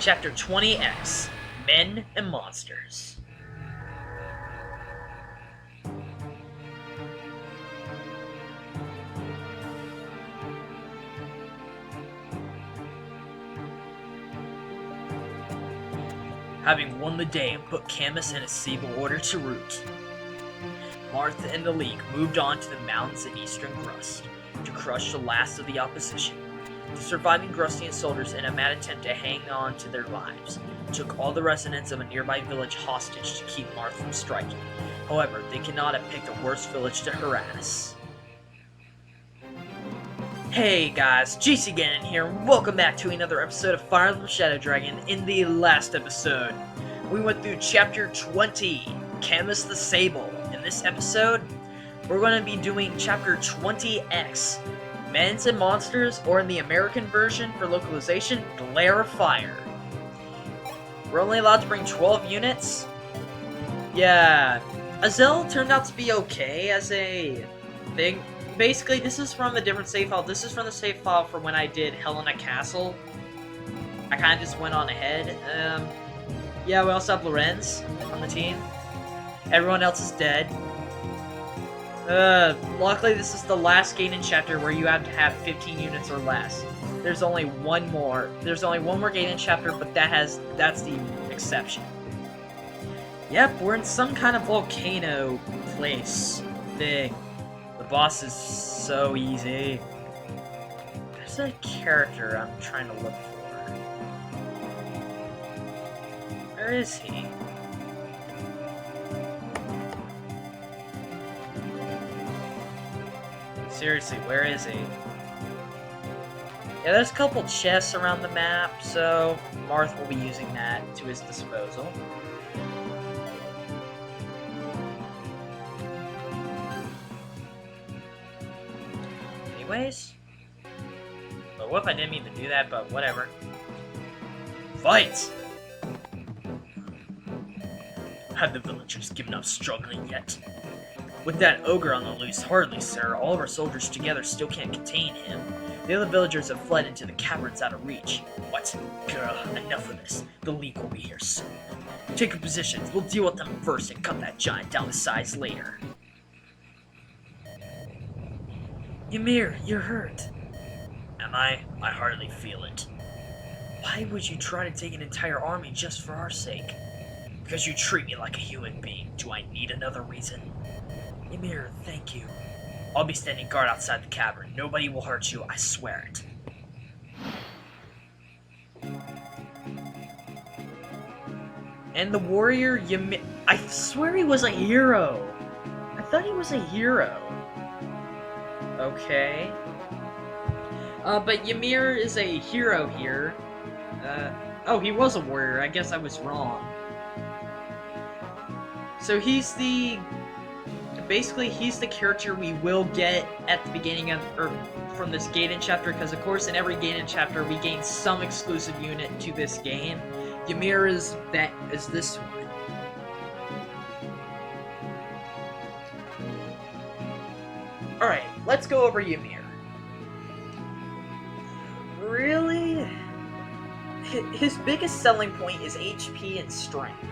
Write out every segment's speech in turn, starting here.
Chapter 20X, Men and Monsters. Having won the day and put Camus and his sable order to rout, Martha and the League moved on to the mountains in eastern Grust to crush the last of the opposition. The surviving Grustian soldiers, in a mad attempt to hang on to their lives, took all the residents of a nearby village hostage to keep Martha from striking. However, they could not have picked a worse village to harass. Hey guys, JC Gaiden here, and welcome back to another episode of Fire Emblem Shadow Dragon. In the last episode, we went through Chapter 20, Camus the Sable. In this episode, we're going to be doing Chapter 20X, Men and Monsters, or in the American version for localization, Glare of Fire. We're only allowed to bring 12 units. Yeah, Azel turned out to be okay as a thing. Basically, this is from a different save file. This is from the save file for when I did Helena Castle. I kind of just went on ahead. Yeah, we also have Lorenz on the team. Everyone else is dead. Luckily, this is the last gaiden chapter where you have to have 15 units or less. There's only one more. There's only one more gaiden chapter, but that's the exception. Yep, we're in some kind of volcano place thing. The boss is so easy. There's a character I'm trying to look for. Where is he? Seriously, where is he? Yeah, there's a couple chests around the map, so Marth will be using that to his disposal. Anyways. But what if I didn't mean to do that, but whatever. Fight! Have the villagers given up struggling yet? With that ogre on the loose, hardly, sir. All of our soldiers together still can't contain him. The other villagers have fled into the caverns out of reach. What? Grr, enough of this. The League will be here soon. Take your positions. We'll deal with them first and cut that giant down to size later. Ymir, you're hurt. Am I? I hardly feel it. Why would you try to take an entire army just for our sake? Because you treat me like a human being. Do I need another reason? Ymir, thank you. I'll be standing guard outside the cavern. Nobody will hurt you, I swear it. And the warrior Ymir... I swear he was a hero. I thought he was a hero. Okay. But Ymir is a hero here. Oh, he was a warrior. I guess I was wrong. So he's the... Basically, he's the character we will get at the beginning of, or from this gaiden chapter, because of course in every gaiden chapter we gain some exclusive unit to this game. Ymir is this one. Alright, let's go over Ymir. Really? His biggest selling point is HP and strength.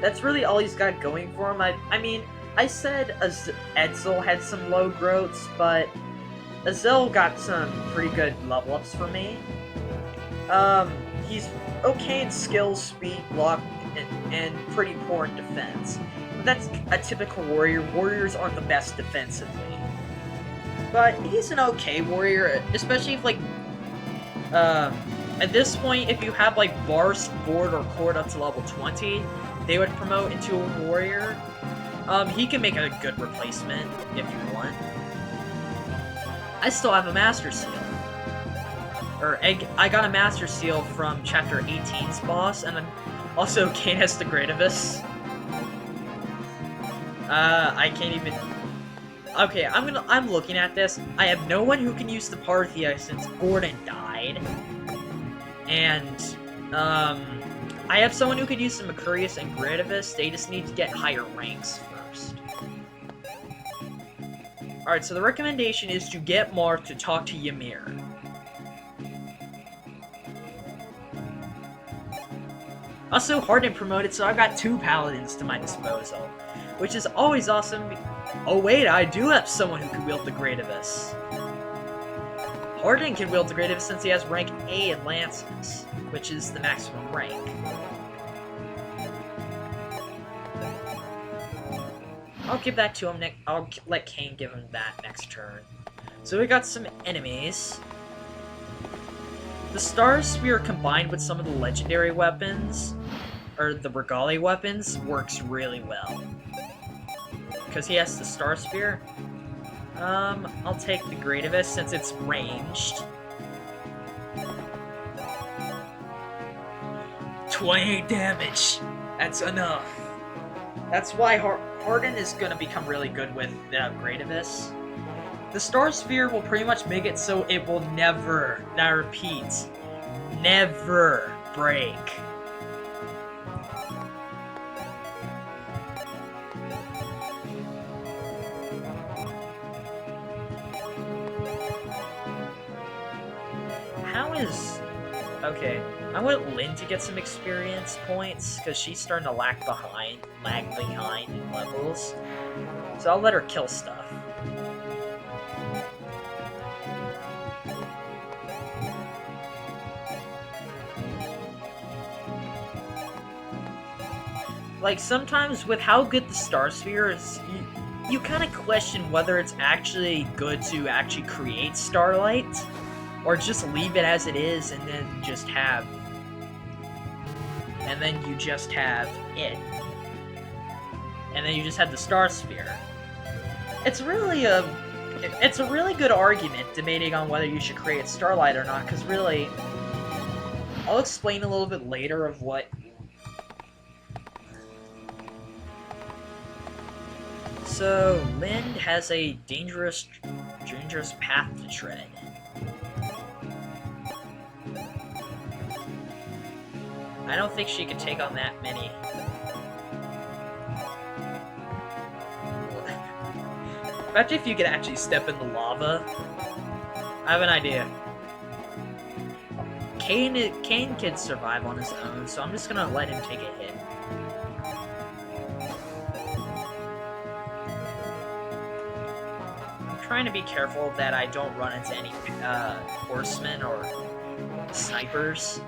That's really all he's got going for him. I mean, I said Edsel had some low growths, but Azel got some pretty good level ups for me. He's okay in skills, speed, block, and pretty poor in defense. But that's a typical warrior. Warriors aren't the best defensively. But he's an okay warrior, especially if, like, at this point, if you have, like, Bars, Board, or Cord up to level 20, they would promote into a warrior. He can make a good replacement, if you want. I still have a Master Seal. I got a Master Seal from Chapter 18's boss, and then also Canis the Greativus. I can't even... Okay, I'm looking at this. I have no one who can use the Parthia since Gordon died. And, I have someone who could use the Mercurius and Greativus. They just need to get higher ranks first. Alright, so the recommendation is to get Marth to talk to Ymir. Also, Harden promoted, so I've got 2 paladins to my disposal, which is always awesome. Oh wait, I do have someone who can wield the Great Abyss. Harden can wield the Great Abyss since he has rank A in Lances, which is the maximum rank. I'll give that to him next. I'll let Kane give him that next turn. So we got some enemies. The Star Spear combined with some of the legendary weapons, or the Regali weapons, works really well. Because he has the Star Spear. I'll take the Great Abyss since it's ranged. 28 damage! That's enough. That's why Harden is going to become really good with the Great Abyss. The Star Sphere will pretty much make it so it will never, and I repeat, never break. How is... Okay, I want Lynn to get some experience points, because she's starting to lag behind in levels. So I'll let her kill stuff. Like, sometimes with how good the Star Sphere is, you kind of question whether it's actually good to actually create Starlight, or just leave it as it is and then just have... And then you just have it. And then you just have the Star Sphere. It's really a really good argument debating on whether you should create Starlight or not, because really... I'll explain a little bit later of what... So, Lind has a dangerous path to tread. I don't think she could take on that many. Imagine if you could actually step in the lava. I have an idea. Kane can survive on his own, so I'm just gonna let him take a hit. I'm trying to be careful that I don't run into any horsemen or snipers.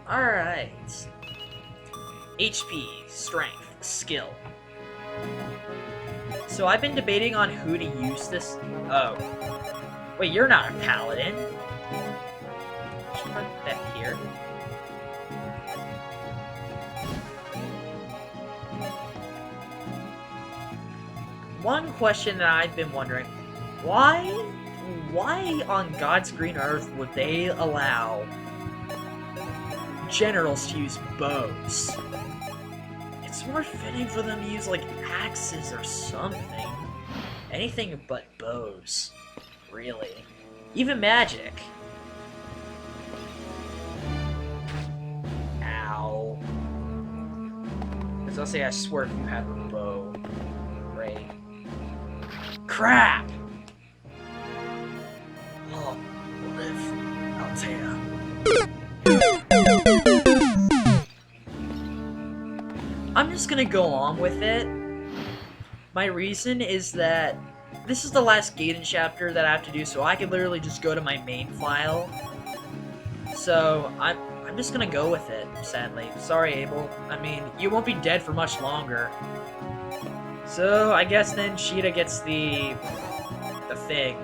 Alright. HP, Strength, Skill. So I've been debating on who to use this... Oh. Wait, you're not a paladin. Should put that here. One question that I've been wondering, why on God's green earth would they allow generals to use bows? It's more fitting for them to use, like, axes or something. Anything but bows. Really. Even magic. Ow. Because I'll say, I swear if you have a bow. Great. Crap! Oh, live. Altea. I'm just gonna go on with it. My reason is that this is the last gaiden chapter that I have to do, so I can literally just go to my main file. So I'm just gonna go with it, sadly. Sorry, Abel. I mean, you won't be dead for much longer. So I guess then Sheeta gets the thing.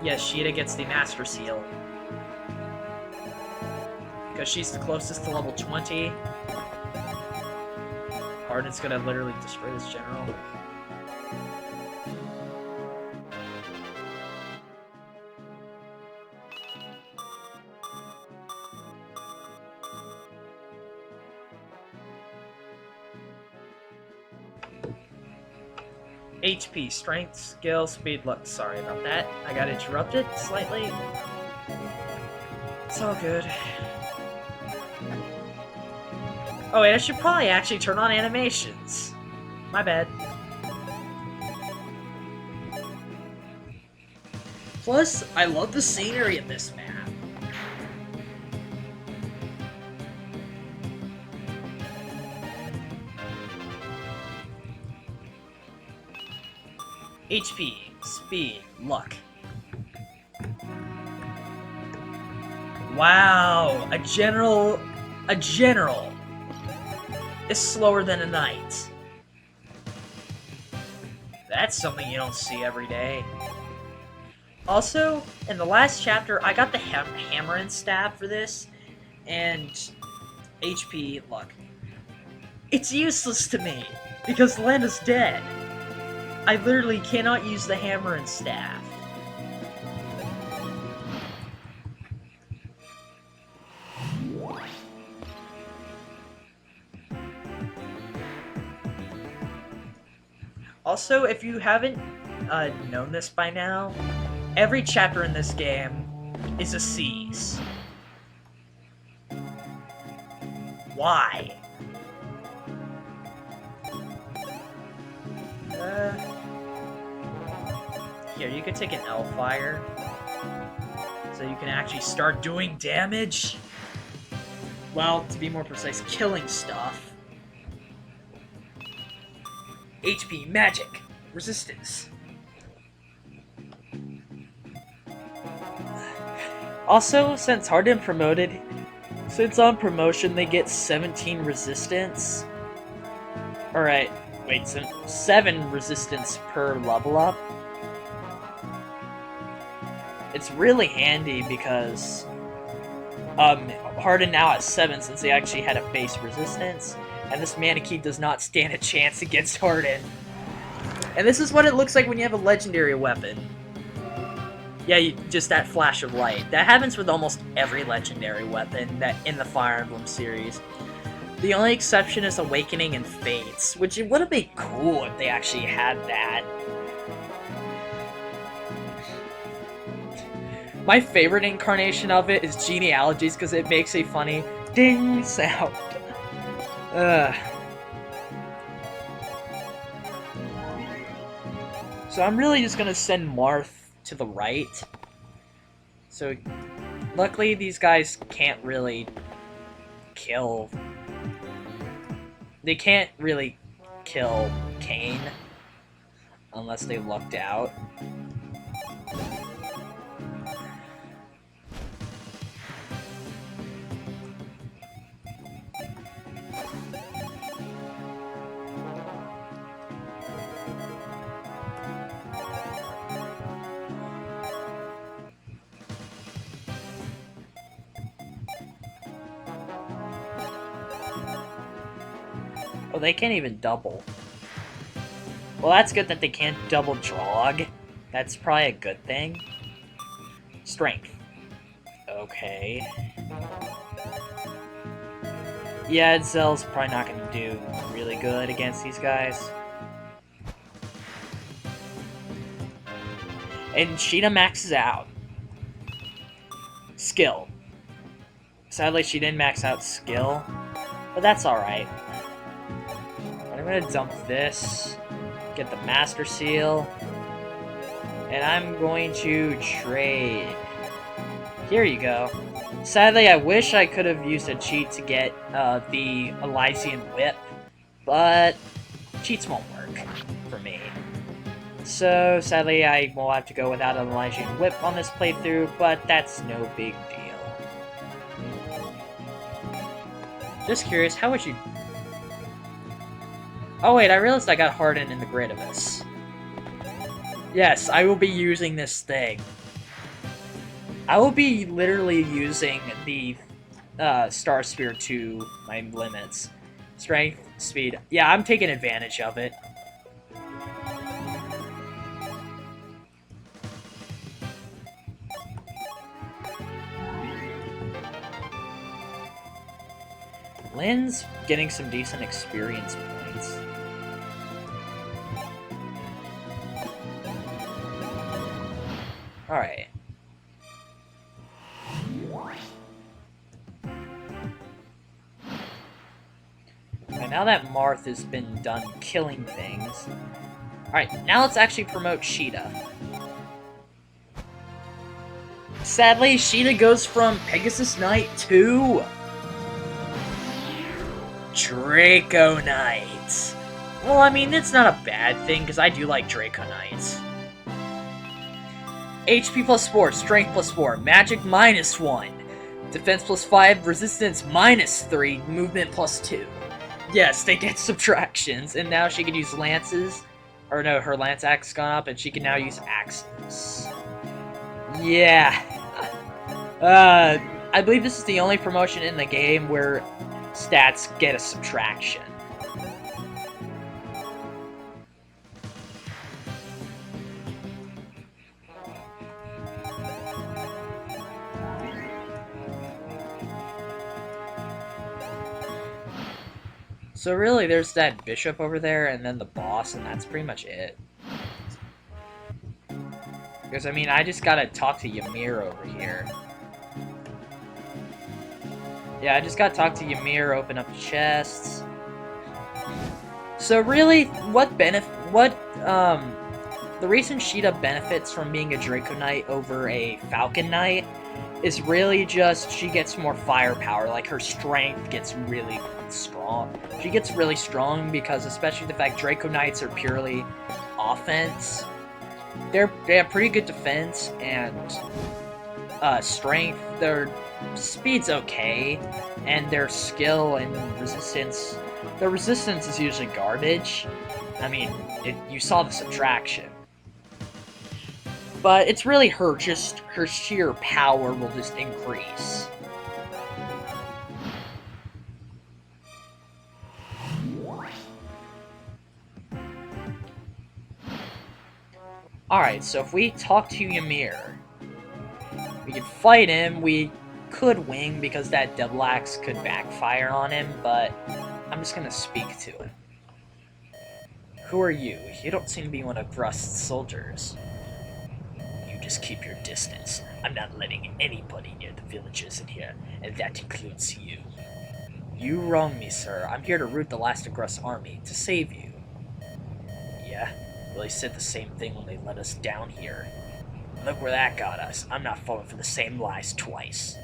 Yes, Sheeta gets the Master Seal. Because she's the closest to level 20. Harden's gonna literally destroy this general. HP, Strength, Skill, Speed, Luck. Sorry about that. I got interrupted slightly. It's all good. Oh wait, I should probably actually turn on animations. My bad. Plus, I love the scenery in this map. HP, speed, luck. Wow, a general is slower than a knight. That's something you don't see every day. Also, in the last chapter, I got the hammer and staff for this, and HP, luck. It's useless to me, because Lena's dead. I literally cannot use the hammer and staff. Also, if you haven't known this by now, every chapter in this game is a seize. Why? Here, you can take an L-Fire, so you can actually start doing damage. Well, to be more precise, killing stuff. HP, magic, resistance. Also, since Harden promoted, since on promotion they get 17 resistance. Alright, wait, so 7 resistance per level up. It's really handy because Harden now has 7 since they actually had a base resistance, and this mana key does not stand a chance against Harden. And this is what it looks like when you have a legendary weapon. Yeah, just that flash of light. That happens with almost every legendary weapon that in the Fire Emblem series. The only exception is Awakening and Fates, which it would have been cool if they actually had that. My favorite incarnation of it is Genealogies because it makes a funny ding sound. So I'm really just gonna send Marth to the right. So luckily these guys can't really kill. They can't really kill Kane unless they lucked out. Oh, they can't even double. Well, that's good that they can't double Drog. That's probably a good thing. Strength. Okay. Yeah, Zell's probably not going to do really good against these guys. And Sheena maxes out. Skill. Sadly, she didn't max out skill, but that's alright. I'm gonna dump this, get the Master Seal, and I'm going to trade. Here you go. Sadly, I wish I could have used a cheat to get the Elysian Whip, but cheats won't work for me. So, sadly, I will have to go without an Elysian Whip on this playthrough, but that's no big deal. Just curious, how would you... Oh wait, I realized I got Harden in the Gridivus. Yes, I will be using this thing. I will be literally using the Star Spear to my limits. Strength, speed. Yeah, I'm taking advantage of it. Lynn's getting some decent experience points. Alright. And now that Marth has been done killing things... Alright, now let's actually promote Sheeta. Sadly, Sheeta goes from Pegasus Knight to Draco Knight. Well, I mean, it's not a bad thing, because I do like Draco Knights. HP plus 4, Strength plus 4, Magic minus 1, Defense plus 5, Resistance minus 3, Movement plus 2. Yes, they get subtractions, and now she can use lances. Or no, her lance axe gone up, and she can now use axes. Yeah. I believe this is the only promotion in the game where stats get a subtraction. So really, there's that bishop over there, and then the boss, and that's pretty much it. Because, I mean, I just gotta talk to Ymir over here. Yeah, I just gotta talk to Ymir, open up chests. So really, the reason Sheeta benefits from being a Draco Knight over a Falcon Knight is really just she gets more firepower, like her strength gets really strong. She gets really strong because, especially the fact Draco Knights are purely offense, they have pretty good defense and strength. Their speed's okay, and their skill and resistance. Their resistance is usually garbage. I mean, you saw the subtraction. But it's really her sheer power will just increase. Alright, so if we talk to Ymir, we can fight him. We could wing because that double axe could backfire on him, but I'm just gonna speak to him. Who are you? You don't seem to be one of Rust's soldiers. You just keep your distance. I'm not letting anybody near the villages in here, and that includes you. You wrong me, sir. I'm here to root the last of Rust's army, to save you. Yeah? Well, they said the same thing when they let us down here. Look where that got us. I'm not falling for the same lies twice.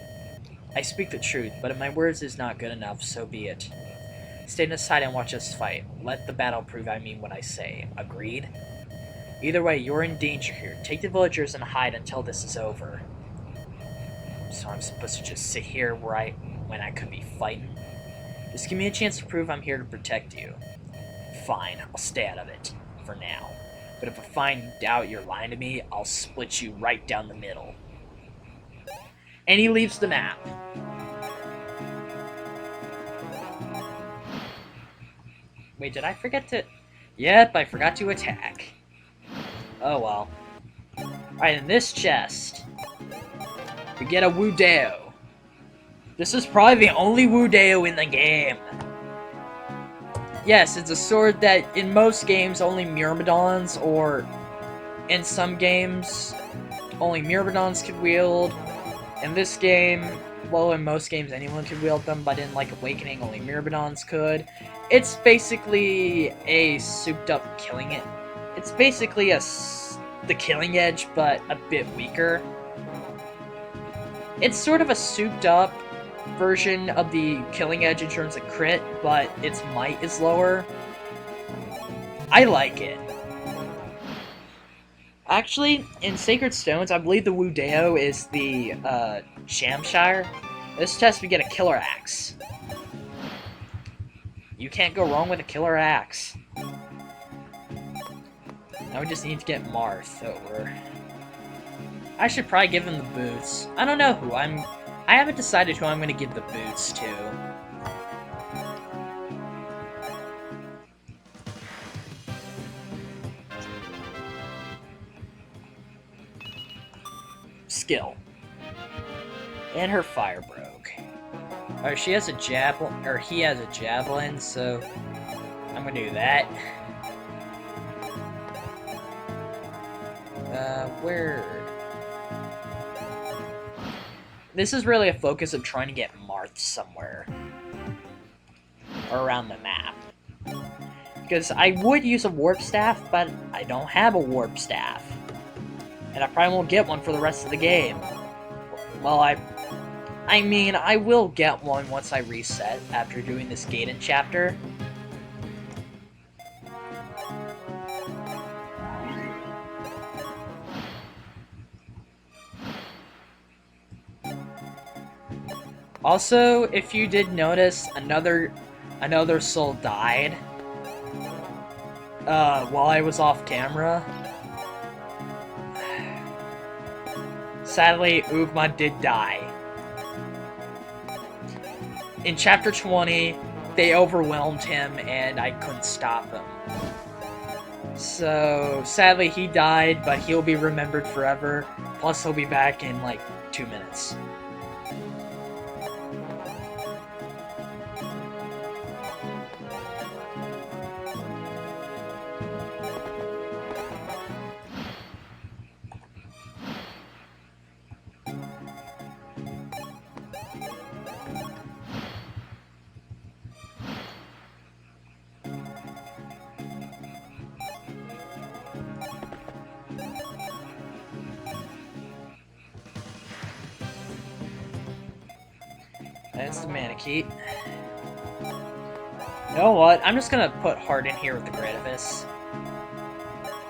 I speak the truth, but if my words is not good enough, so be it. Stand aside and watch us fight. Let the battle prove I mean what I say. Agreed? Either way, you're in danger here. Take the villagers and hide until this is over. So I'm supposed to just sit here when I could be fighting? Just give me a chance to prove I'm here to protect you. Fine, I'll stay out of it. For now. But if I find out you're lying to me, I'll split you right down the middle. And he leaves the map. Wait, did I forget to... Yep, I forgot to attack. Oh well. Alright, in this chest, we get a Wudeo. This is probably the only Wudeo in the game. Yes, it's a sword that in most games only Myrmidons, or in some games only Myrmidons could wield. In this game, well, in most games anyone could wield them, but in like Awakening only Myrmidons could. It's basically a souped up Killing Edge. It's basically the Killing Edge, but a bit weaker. It's sort of a souped up version of the Killing Edge in terms of crit, but its might is lower. I like it. Actually, in Sacred Stones, I believe the Wudeo is the Shamshire. This test we get a Killer Axe. You can't go wrong with a Killer Axe. Now we just need to get Marth over. I should probably give him the boots. I don't know who I haven't decided who I'm going to give the boots to. Skill. And her fire broke. Alright, she has a javelin, or he has a javelin, so I'm going to do that. Where... This is really a focus of trying to get Marth somewhere around the map. Because I would use a warp staff, but I don't have a warp staff. And I probably won't get one for the rest of the game. Well, I mean, I will get one once I reset after doing this gaiden chapter. Also, if you did notice, another soul died while I was off camera. Sadly, Ugma did die. In chapter 20, they overwhelmed him and I couldn't stop him. So, sadly he died, but he'll be remembered forever. Plus, he'll be back in like 2 minutes. That's the Manakete. You know what? I'm just gonna put Heart in here with the Gradivis.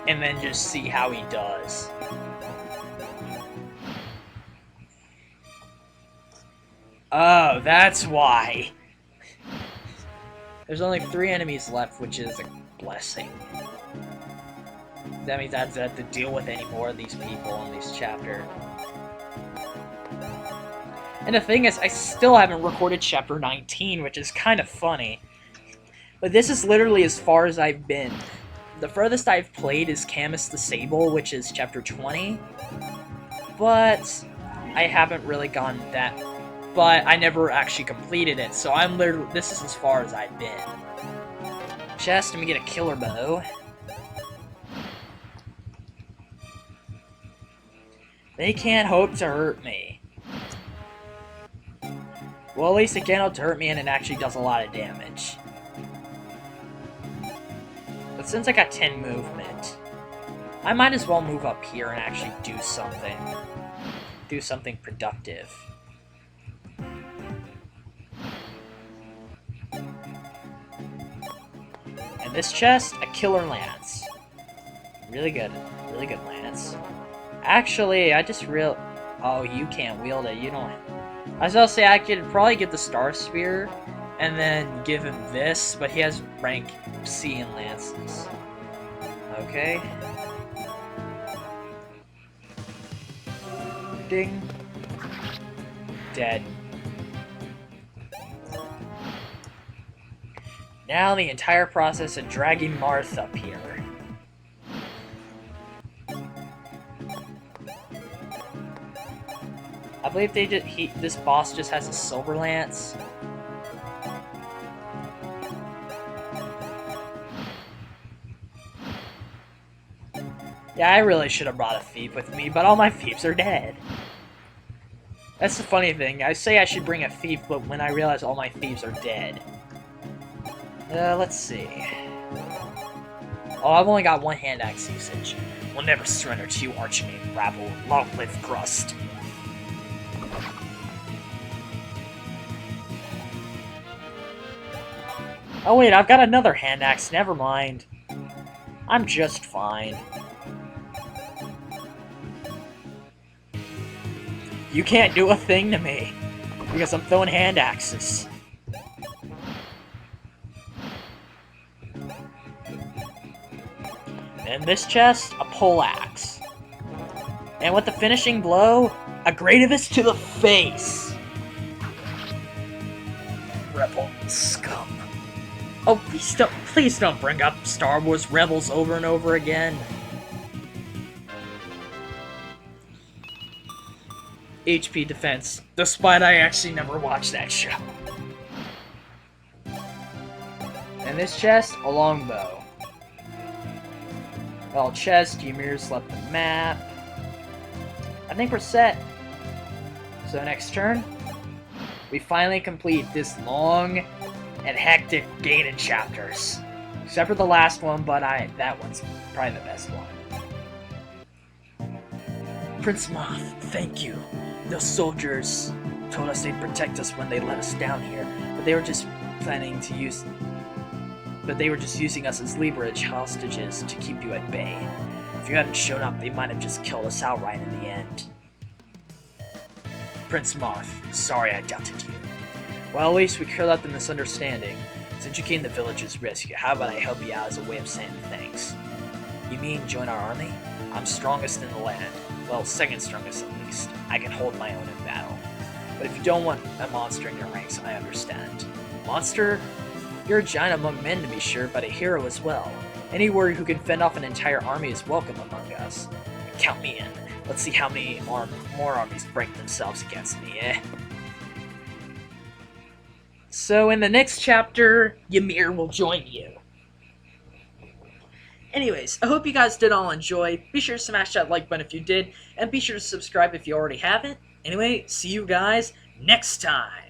And then just see how he does. Oh, that's why. There's only 3 enemies left, which is a blessing. That means I don't have to deal with any more of these people in this chapter. And the thing is, I still haven't recorded chapter 19, which is kind of funny. But this is literally as far as I've been. The furthest I've played is Camus the Sable, which is chapter 20. But I haven't really gone that... But I never actually completed it, so I'm literally... This is as far as I've been. Chest, let me get a killer bow. They can't hope to hurt me. Well, at least it can't hope to hurt me, and it actually does a lot of damage. But since I got 10 movement, I might as well move up here and actually do something. Do something productive. And this chest, a killer lance. Really good lance. Actually, I just oh, you can't wield it, you don't... I was gonna say I could probably get the Star Spear and then give him this, but he has rank C in lances. Okay. Ding. Dead. Now the entire process of dragging Marth up here. I believe this boss just has a silver lance. Yeah, I really should have brought a thief with me, but all my thieves are dead. That's the funny thing. I say I should bring a thief, but when I realize all my thieves are dead. Let's see. Oh, I've only got 1 hand axe usage. We'll never surrender to you, Archmage rabble. Long live Crust. Oh wait, I've got another hand axe, never mind. I'm just fine. You can't do a thing to me, because I'm throwing hand axes. In this chest, a pole axe. And with the finishing blow, a Gradivis to the face. Rebel scum. Oh, please don't bring up Star Wars Rebels over and over again. HP defense, despite I actually never watched that show. And this chest, a longbow. Well, chest, Ymir's left the map. I think we're set. So next turn, we finally complete this long and hectic gaiden chapters. Except for the last one, but that one's probably the best one. Prince Moth, thank you. The soldiers told us they'd protect us when they let us down here, but they were just using us as leverage hostages to keep you at bay. If you hadn't shown up, they might have just killed us outright in the end. Prince Moth, sorry I doubted you. Well, at least we cleared out the misunderstanding. Since you came to the village's rescue, how about I help you out as a way of saying thanks? You mean join our army? I'm strongest in the land. Well, second strongest at least. I can hold my own in battle. But if you don't want a monster in your ranks, I understand. Monster? You're a giant among men to be sure, but a hero as well. Any warrior who can fend off an entire army is welcome among us. Count me in. Let's see how many more armies break themselves against me, eh? So in the next chapter, Ymir will join you. Anyways, I hope you guys did all enjoy. Be sure to smash that like button if you did, and be sure to subscribe if you already haven't. Anyway, see you guys next time.